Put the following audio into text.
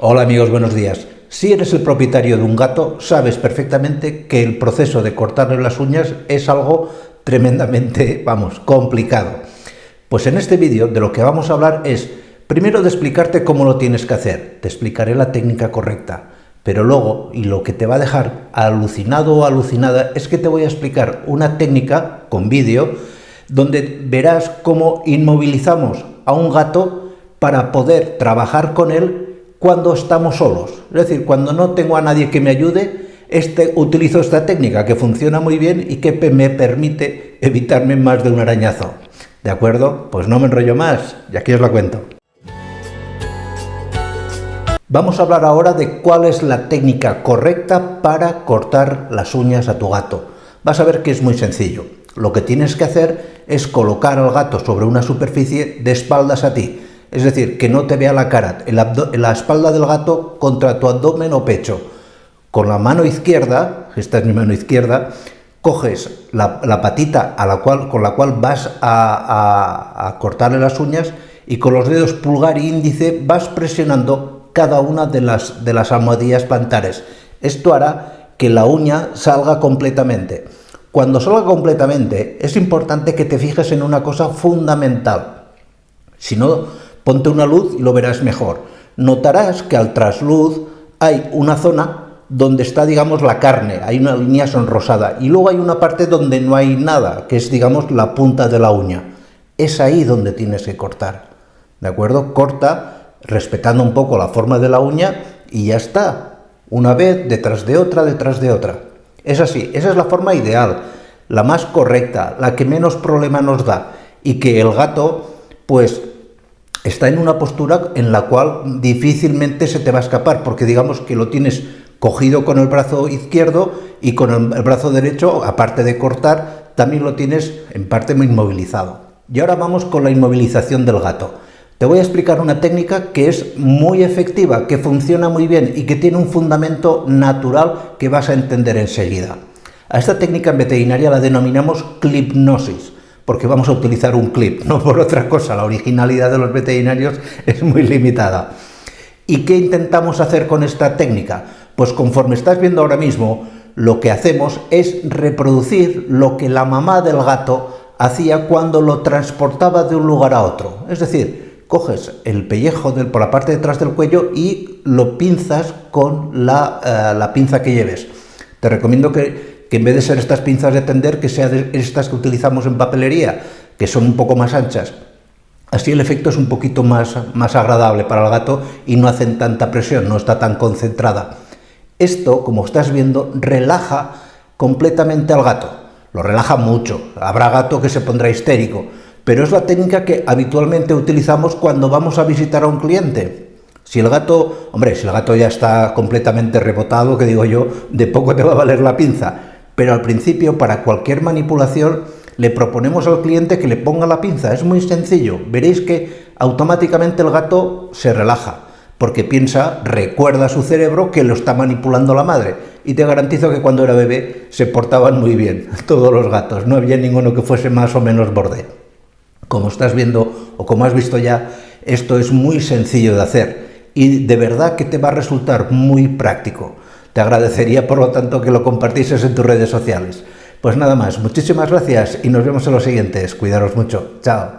Hola amigos, buenos días. Si eres el propietario de un gato, sabes perfectamente que el proceso de cortarle las uñas es algo tremendamente, complicado. Pues en este vídeo de lo que vamos a hablar es, primero de explicarte cómo lo tienes que hacer, te explicaré la técnica correcta, pero luego, y lo que te va a dejar alucinado o alucinada, es que te voy a explicar una técnica con vídeo donde verás cómo inmovilizamos a un gato para poder trabajar con él cuando estamos solos. Es decir, cuando no tengo a nadie que me ayude, utilizo esta técnica que funciona muy bien y que me permite evitarme más de un arañazo. ¿De acuerdo? Pues no me enrollo más, y aquí os la cuento. Vamos a hablar ahora de cuál es la técnica correcta para cortar las uñas a tu gato. Vas a ver que es muy sencillo. Lo que tienes que hacer es colocar al gato sobre una superficie de espaldas a ti. Es decir, que no te vea la cara, la espalda del gato contra tu abdomen o pecho. Con la mano izquierda, esta es mi mano izquierda, coges la patita con la cual vas a cortarle las uñas y con los dedos pulgar e índice vas presionando cada una de las almohadillas plantares. Esto hará que la uña salga completamente. Cuando salga completamente, es importante que te fijes en una cosa fundamental. Si no, ponte una luz y lo verás mejor. Notarás que al trasluz hay una zona donde está, digamos, la carne, hay una línea sonrosada, y luego hay una parte donde no hay nada, que es, digamos, la punta de la uña. Es ahí donde tienes que cortar, ¿de acuerdo? Corta, respetando un poco la forma de la uña, y ya está. Una vez, detrás de otra, detrás de otra. Es así, esa es la forma ideal, la más correcta, la que menos problema nos da, y que el gato, pues, está en una postura en la cual difícilmente se te va a escapar, porque digamos que lo tienes cogido con el brazo izquierdo y con el brazo derecho, aparte de cortar, también lo tienes en parte muy inmovilizado. Y ahora vamos con la inmovilización del gato. Te voy a explicar una técnica que es muy efectiva, que funciona muy bien y que tiene un fundamento natural que vas a entender enseguida. A esta técnica en veterinaria la denominamos clipnosis, porque vamos a utilizar un clip, no por otra cosa. La originalidad de los veterinarios es muy limitada. ¿Y qué intentamos hacer con esta técnica? Pues conforme estás viendo ahora mismo, lo que hacemos es reproducir lo que la mamá del gato hacía cuando lo transportaba de un lugar a otro. Es decir, coges el pellejo por la parte de atrás del cuello y lo pinzas con la pinza que lleves. Te recomiendo que en vez de ser estas pinzas de tender, que sean estas que utilizamos en papelería, que son un poco más anchas. Así el efecto es un poquito más agradable para el gato y no hacen tanta presión, no está tan concentrada. Esto, como estás viendo, relaja completamente al gato. Lo relaja mucho. Habrá gato que se pondrá histérico, pero es la técnica que habitualmente utilizamos cuando vamos a visitar a un cliente. Si el gato ya está completamente rebotado, que digo yo, de poco te va a valer la pinza. Pero al principio, para cualquier manipulación, le proponemos al cliente que le ponga la pinza. Es muy sencillo. Veréis que automáticamente el gato se relaja, porque recuerda a su cerebro que lo está manipulando la madre. Y te garantizo que cuando era bebé se portaban muy bien todos los gatos. No había ninguno que fuese más o menos borde. Como estás viendo, o como has visto ya, esto es muy sencillo de hacer. Y de verdad que te va a resultar muy práctico. Te agradecería, por lo tanto, que lo compartieses en tus redes sociales. Pues nada más, muchísimas gracias y nos vemos en los siguientes. Cuidaros mucho. Chao.